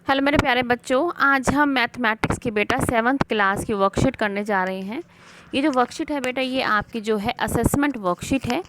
Hello मेरे प्यारे बच्चों, आज हम मैथमेटिक्स की बेटा 7th क्लास की वर्कशीट करने जा रहे हैं। ये जो वर्कशीट है बेटा, ये आपकी जो है असेसमेंट वर्कशीट है।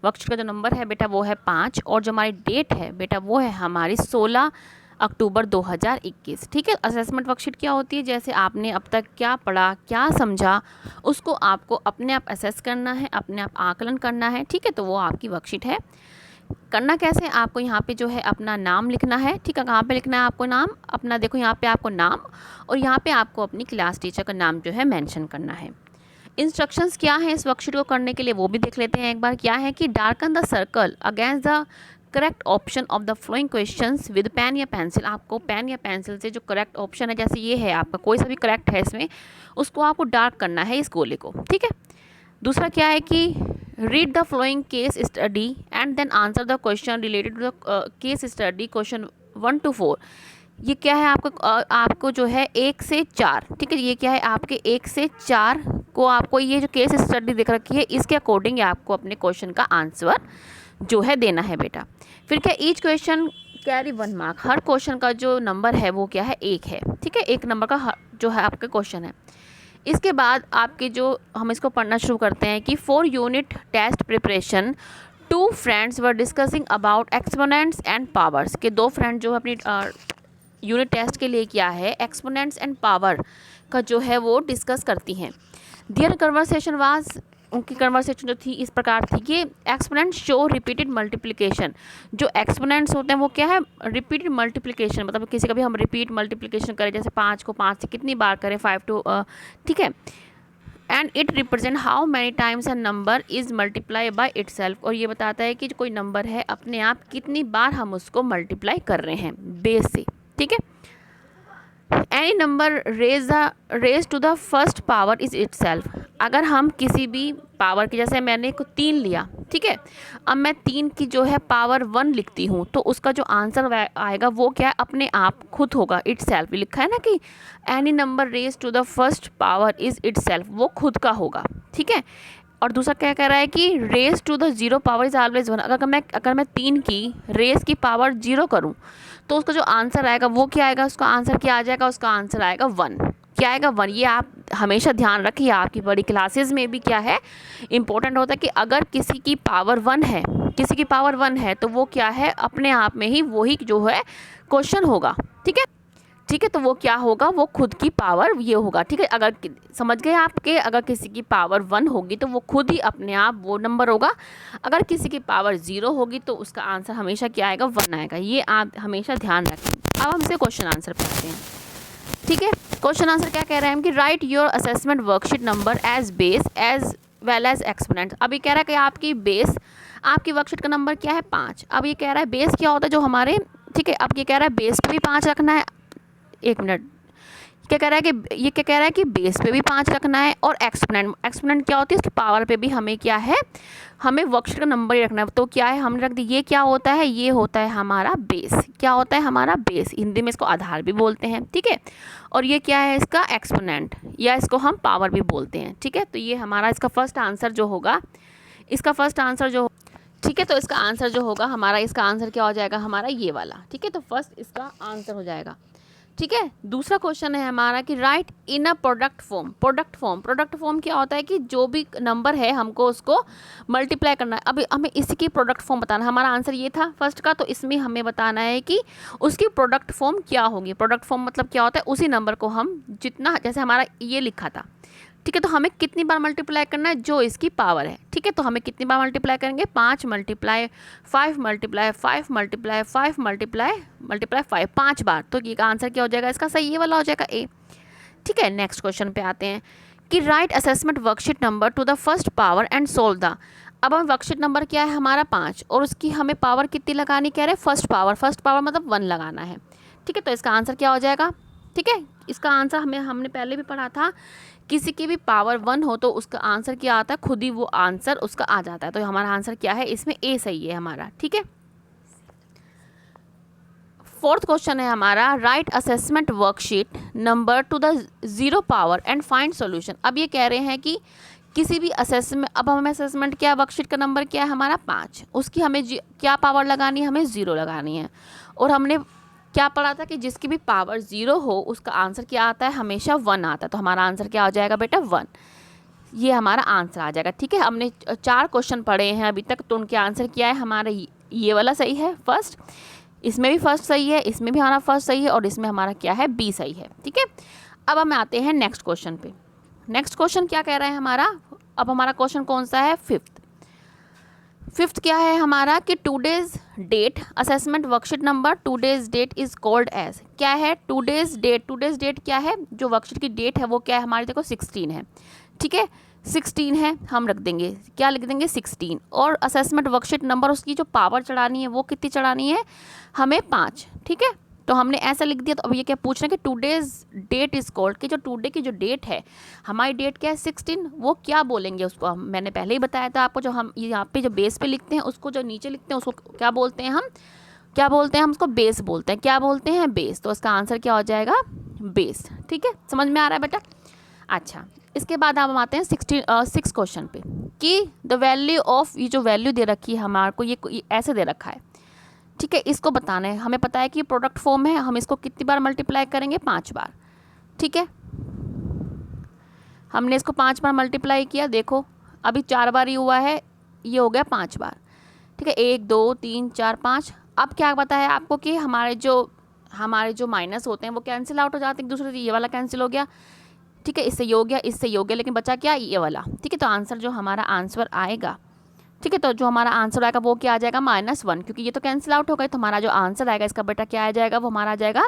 वर्कशीट का जो नंबर है बेटा वो है 5 और जो हमारी डेट है बेटा वो है हमारी 16 अक्टूबर 2021। ठीक है, असेसमेंट वर्कशीट क्या होती है, जैसे आपने अब तक क्या पढ़ा, क्या समझा, उसको आपको अपने आप असेस करना है, अपने आप आकलन करना है। ठीक है, तो वो आपकी वर्कशीट है। करना कैसे, आपको यहाँ पे जो है अपना नाम लिखना है। ठीक है, कहाँ पे लिखना है आपको नाम अपना, देखो यहाँ पे आपको नाम और यहाँ पे आपको अपनी क्लास टीचर का नाम जो है मेंशन करना है। इंस्ट्रक्शंस क्या है इस वर्कशीट को करने के लिए वो भी देख लेते हैं एक बार। क्या है कि darken the circle against the correct option of the following questions with pen या पेंसिल। आपको पेन या पेंसिल से जो करेक्ट ऑप्शन है, जैसे ये है आपका कोई सा भी करेक्ट है इसमें, उसको आपको डार्क करना है इस गोले को। ठीक है, दूसरा क्या है कि read the following case study and then answer the question related to the case study question 1 to 4। ये क्या है आपको जो है 1 से 4। ठीक है, ये क्या है आपके 1 से 4 को आपको ये जो केस स्टडी दिख रखी है इसके अकॉर्डिंग आपको अपने क्वेश्चन का आंसर जो है देना है बेटा। फिर क्या, ईच क्वेश्चन कैरी 1 मार्क। हर क्वेश्चन का जो नंबर है वो क्या है 1 है। ठीक है, 1 नंबर का जो है आपका क्वेश्चन है। इसके बाद आपके जो हम इसको पढ़ना शुरू करते हैं कि 4 unit test preparation 2 friends were discussing about exponents and powers. के 2 फ्रेंड जो अपनी यूनिट टेस्ट के लिए क्या है एक्सपोनेंट्स एंड पावर का जो है वो डिस्कस करती हैं। दियर कन्वर्सेशन वाज, उनकी कन्वर्सेशन जो थी इस प्रकार थी कि एक्सपोनेंट शो रिपीटेड मल्टीप्लिकेशन। जो एक्सपोनेंट्स होते हैं वो क्या है रिपीटेड मल्टीप्लिकेशन, मतलब किसी का भी हम रिपीट मल्टीप्लिकेशन करें, जैसे 5 को 5 से कितनी बार करें 5 to ठीक है, and it represent how many times a number is multiply by itself. और ये बताता है कि जो कोई नंबर है अपने आप कितनी बार हम उसको मल्टीप्लाई कर रहे हैं बेस से। ठीक है, any number raise to the first power is itself. अगर हम किसी भी पावर की, जैसे मैंने 3 लिया, ठीक है, अब मैं 3 की जो है पावर 1 लिखती हूँ तो उसका जो आंसर आएगा वो क्या है अपने आप खुद होगा, इटसेल्फ। लिखा है ना कि any number raise to the first power is itself, वो खुद का होगा। ठीक है, और दूसरा क्या कह रहा है कि raise to the 0 power is always 1। अगर मैं 3 की रेज की पावर 0 करूँ तो उसका जो आंसर आएगा वो क्या आएगा, उसका आंसर क्या आ जाएगा, उसका आंसर आएगा 1। क्या आएगा 1। ये आप हमेशा ध्यान रखिए, आपकी बड़ी क्लासेस में भी क्या है इंपॉर्टेंट होता है कि अगर किसी की पावर 1 है, किसी की पावर 1 है तो वो क्या है अपने आप में ही वही जो है क्वेश्चन होगा। ठीक है, ठीक है, तो वो क्या होगा, वो खुद की पावर ये होगा। ठीक है, अगर समझ गए आपके, अगर किसी की पावर 1 होगी तो वो खुद ही अपने आप वो नंबर होगा। अगर किसी की पावर 0 होगी तो उसका आंसर हमेशा क्या आएगा 1 आएगा। ये आप हमेशा ध्यान रखें। अब हमसे क्वेश्चन आंसर पढ़ते हैं। ठीक है, क्वेश्चन आंसर क्या कह रहे हैं हम कि write your assessment worksheet number as base as well as exponent. अब ये कह रहा है कि आपकी बेस, आपकी वर्कशीट का नंबर क्या है 5। अब ये कह रहा है बेस क्या होता है जो हमारे, ठीक है, अब ये कह रहा है बेस पे भी 5 रखना है। एक मिनट, क्या कह रहा है कि ये क्या कह रहा है कि बेस पे भी 5 रखना है और एक्सपोनेंट क्या होती है उसकी पावर पे भी हमें क्या है, हमें वर्कशीट का नंबर ही रखना है। तो क्या है हमने रख दी, ये क्या होता है, ये होता है हमारा बेस। क्या होता है हमारा बेस, हिंदी में इसको आधार भी बोलते हैं। ठीक है, और ये क्या है इसका एक्सपोनेंट, या इसको हम पावर भी बोलते हैं। ठीक है, तो ये हमारा इसका फर्स्ट आंसर जो होगा, इसका फर्स्ट आंसर जो, ठीक है, तो इसका आंसर जो होगा हमारा, इसका आंसर क्या हो जाएगा हमारा ये वाला। ठीक है, तो फर्स्ट इसका आंसर हो जाएगा। ठीक है, दूसरा क्वेश्चन है हमारा कि right in a product form. Product form क्या होता है कि जो भी नंबर है हमको उसको मल्टीप्लाई करना है। अभी हमें इसी की प्रोडक्ट फॉर्म बताना है। हमारा आंसर ये था फर्स्ट का, तो इसमें हमें बताना है कि उसकी प्रोडक्ट फॉर्म क्या होगी। प्रोडक्ट फॉर्म मतलब क्या होता है, उसी नंबर को हम जितना, जैसे हमारा ये लिखा था, ठीक है, तो हमें कितनी बार मल्टीप्लाई करना है जो इसकी पावर है। ठीक है, तो हमें कितनी बार मल्टीप्लाई करेंगे 5 मल्टीप्लाई 5 मल्टीप्लाई 5 मल्टीप्लाई 5 मल्टीप्लाई 5, 5 बार। तो ये का आंसर क्या हो जाएगा इसका, सही ये वाला हो जाएगा ए। ठीक है, नेक्स्ट क्वेश्चन पे आते हैं कि right assessment worksheet number two the first power and solve the. अब हम वर्कशीट नंबर क्या है हमारा 5 और उसकी हमें पावर कितनी लगानी कह रहे हैं, फर्स्ट पावर मतलब 1 लगाना है। ठीक है, तो इसका आंसर क्या हो जाएगा। ठीक है, इसका आंसर हमने पहले भी पढ़ा था, किसी की भी पावर 1 हो तो उसका आंसर क्या आता है, खुद ही वो आंसर उसका आ जाता है। तो हमारा आंसर क्या है इसमें ए सही है हमारा। ठीक है, फोर्थ क्वेश्चन है हमारा right assessment worksheet number two the 0 power and find solution. अब ये कह रहे हैं कि किसी भी असेसमेंट, अब हमें असेसमेंट क्या, वर्कशीट का नंबर क्या है हमारा 5, उसकी हमें क्या पावर लगानी है, हमें 0 लगानी है। और हमने क्या पढ़ा था कि जिसकी भी पावर 0 हो उसका आंसर क्या आता है, हमेशा 1 आता है। तो हमारा आंसर क्या हो जाएगा बेटा, 1। ये हमारा आंसर आ जाएगा। ठीक है, हमने 4 क्वेश्चन पढ़े हैं अभी तक, तो उनके आंसर क्या है, हमारा ये वाला सही है फर्स्ट, इसमें भी फर्स्ट सही है, इसमें भी हमारा फर्स्ट सही है, और इसमें हमारा क्या है, बी सही है। ठीक है, अब हम आते हैं नेक्स्ट क्वेश्चन पे। नेक्स्ट क्वेश्चन क्या कह रहा है हमारा, अब हमारा क्वेश्चन कौन सा है, फिफ्थ क्या है हमारा कि today's date assessment worksheet number today's date is called as, क्या है टूडेज डेट क्या है, जो वर्कशीट की डेट है वो क्या है हमारी, देखो 16 है। ठीक है, 16 है, हम रख देंगे, क्या लिख देंगे 16, और असेसमेंट वर्कशीट नंबर उसकी जो पावर चढ़ानी है वो कितनी चढ़ानी है, हमें 5। ठीक है, तो हमने ऐसा लिख दिया। तो अब ये क्या पूछ रहे हैं कि टुडेज डेट इज कॉल्ड, कि जो टुडे की जो डेट है, हमारी डेट क्या है 16, वो क्या बोलेंगे उसको, मैंने पहले ही बताया था आपको, जो हम यहाँ पे जो बेस पे लिखते हैं उसको जो नीचे लिखते हैं उसको क्या बोलते हैं, हम क्या बोलते हैं, हम उसको बेस बोलते हैं। क्या बोलते हैं, बेस। तो इसका आंसर क्या हो जाएगा, बेस। ठीक है, समझ में आ रहा है बेटा। अच्छा, इसके बाद हम आते हैं 6 क्वेश्चन पे कि द वैल्यू ऑफ, ये जो वैल्यू दे रखी है हमारे को, ये ऐसे दे रखा है। ठीक है, इसको बताना है, हमें पता है कि प्रोडक्ट फॉर्म है, हम इसको कितनी बार मल्टीप्लाई करेंगे, 5 बार। ठीक है, हमने इसको 5 बार मल्टीप्लाई किया, देखो अभी 4 बार ही हुआ है, ये हो गया 5 बार। ठीक है, 1 2 3 4 5। अब क्या बताया आपको कि हमारे जो माइनस होते हैं वो कैंसिल आउट हो जाते हैं एक दूसरे से, ये वाला कैंसिल हो गया। ठीक है, इससे ये हो गया, इससे ये हो गया, लेकिन बचा क्या, ये वाला। ठीक है, तो आंसर जो हमारा आंसर आएगा, ठीक है, तो जो हमारा आंसर आएगा वो क्या आ जाएगा, -1, क्योंकि ये तो कैंसिल आउट हो गए। तो हमारा जो आंसर आएगा इसका बेटा क्या आ जाएगा, वो हमारा आ जाएगा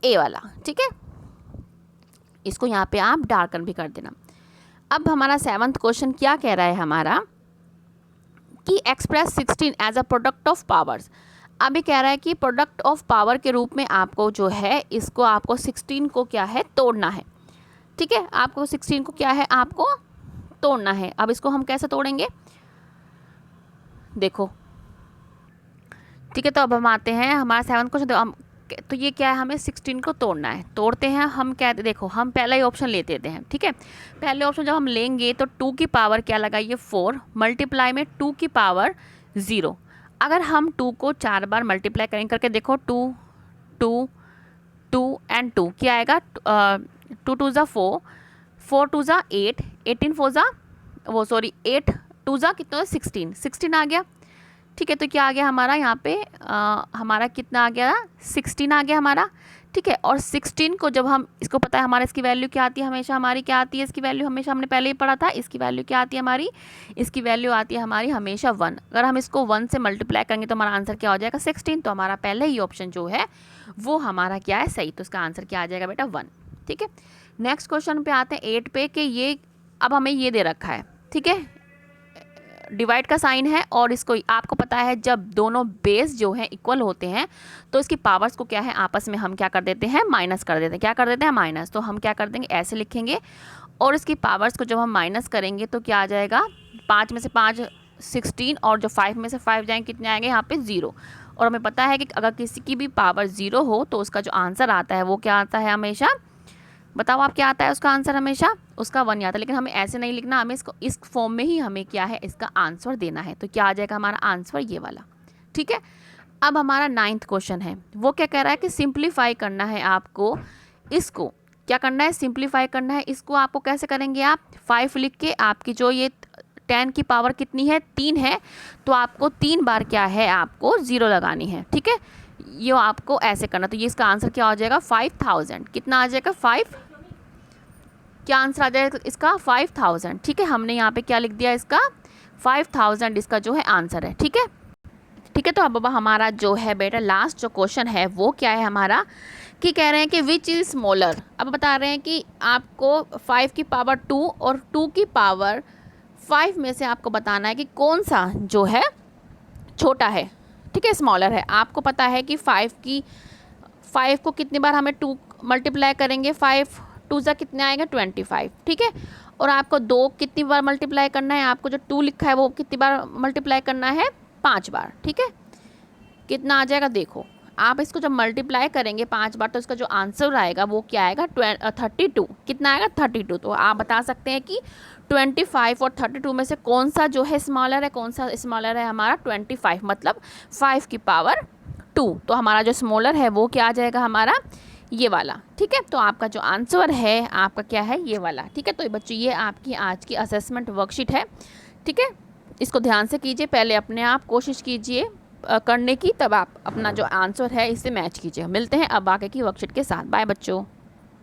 ए वाला। ठीक है, इसको यहाँ पे आप डार्कन भी कर देना। अब हमारा 7वां क्वेश्चन क्या कह रहा है हमारा कि express 16 as a product of powers. अभी कह रहा है कि प्रोडक्ट ऑफ पावर के रूप में आपको जो है इसको, आपको 16 को क्या है, तोड़ना है। ठीक है, आपको 16 को क्या है, आपको तोड़ना है। अब इसको हम कैसे तोड़ेंगे, देखो। ठीक है, तो अब हम आते हैं हमारा 7वां क्वेश्चन। तो ये क्या है, हमें 16 को तोड़ना है। तोड़ते हैं हम, क्या देखो, हम पहला ही ऑप्शन लेते देते हैं। ठीक है, पहले ऑप्शन जब हम लेंगे तो 2 की पावर क्या लगाइए, 4 मल्टीप्लाई में 2 की पावर 0। अगर हम 2 को 4 बार मल्टीप्लाई करेंगे करके देखो, 2 2 2 एंड 2 क्या आएगा, 2 2 ज़ा 4, 4 2 ज़ा 8, 18 4 ज़ा 8 2 ज़ा कितना, 16 आ गया। ठीक है, तो क्या आ गया हमारा यहाँ पे, हमारा कितना आ गया, 16 आ गया हमारा। ठीक है, और 16 को जब हम, इसको पता है हमारा इसकी वैल्यू क्या आती है, हमेशा हमारी क्या आती है, इसकी वैल्यू हमेशा हमने पहले ही पढ़ा था, इसकी वैल्यू क्या आती है हमारी, इसकी वैल्यू आती है हमारी हमेशा 1। अगर हम इसको 1 से मल्टीप्लाई करेंगे तो हमारा आंसर क्या हो जाएगा, 16। तो हमारा पहले ही ऑप्शन जो है वो हमारा क्या है, सही। तो इसका आंसर क्या आ जाएगा बेटा, 1। ठीक है, नेक्स्ट क्वेश्चन पे आते हैं 8 पे कि ये, अब हमें ये दे रखा है। ठीक है, डिवाइड का साइन है, और इसको आपको पता है जब दोनों बेस जो हैं इक्वल होते हैं तो इसकी पावर्स को क्या है, आपस में हम क्या कर देते हैं, माइनस कर देते हैं। क्या कर देते हैं, माइनस। तो हम क्या कर देंगे, ऐसे लिखेंगे, और इसकी पावर्स को जब हम माइनस करेंगे तो क्या आ जाएगा, 5 में से 5 16, और जो 5 में से 5 जाएंगे कितने आएंगे, यहाँ पे 0। और हमें पता है कि अगर किसी की भी पावर 0 हो तो उसका जो आंसर आता है वो क्या आता है हमेशा, बताओ आप, क्या आता है उसका आंसर, हमेशा उसका 1 आता है। लेकिन हमें ऐसे नहीं लिखना, हमें इसको इस फॉर्म में ही हमें क्या है, इसका आंसर देना है। तो क्या आ जाएगा हमारा आंसर, ये वाला। ठीक है, अब हमारा 9वां क्वेश्चन है, वो क्या कह रहा है कि सिंप्लीफाई करना है आपको, इसको क्या करना है, सिंप्लीफाई करना है। इसको आपको कैसे करेंगे, आप 5 लिख के, आपकी जो ये 10 की पावर कितनी है, 3 है, तो आपको 3 बार क्या है, आपको 0 लगानी है। ठीक है, ये आपको ऐसे करना। तो ये इसका आंसर क्या हो जाएगा, 5000। कितना आ जाएगा, 5, क्या आंसर आ जाएगा इसका, 5000। ठीक है, हमने यहाँ पे क्या लिख दिया, इसका 5000 इसका जो है आंसर है। ठीक है, ठीक है, तो अब बाबा हमारा जो है बेटा लास्ट जो क्वेश्चन है वो क्या है हमारा, कि कह रहे हैं कि विच इज़ स्मॉलर। अब बता रहे हैं कि आपको 5 की पावर 2 और 2 की पावर 5 में से आपको बताना है कि कौन सा जो है छोटा है। ठीक है, स्मॉलर है। आपको पता है कि 5 को कितनी बार हमें 2 मल्टीप्लाई करेंगे, 5 2 ज़ा कितने आएंगे, 25। ठीक है, और आपको 2 कितनी बार मल्टीप्लाई करना है, आपको जो 2 लिखा है वो कितनी बार मल्टीप्लाई करना है, 5 बार। ठीक है, कितना आ जाएगा, देखो आप इसको जब मल्टीप्लाई करेंगे 5 बार तो इसका जो आंसर आएगा वो क्या आएगा, 32। कितना आएगा, 32। तो आप बता सकते हैं कि 25 और 32 में से कौन सा जो है स्मॉलर है, कौन सा स्मॉलर है हमारा, 25, मतलब 5 की पावर 2, तो हमारा जो स्मॉलर है वो क्या आ जाएगा हमारा, ये वाला। ठीक है, तो आपका जो आंसर है आपका क्या है, ये वाला। ठीक है, तो बच्चों ये आपकी आज की असेसमेंट वर्कशीट है। ठीक है, इसको ध्यान से कीजिए, पहले अपने आप कोशिश कीजिए करने की, तब आप अपना जो आंसर है इससे मैच कीजिए। मिलते हैं अब आगे की वर्कशीट के साथ। बाय बच्चों।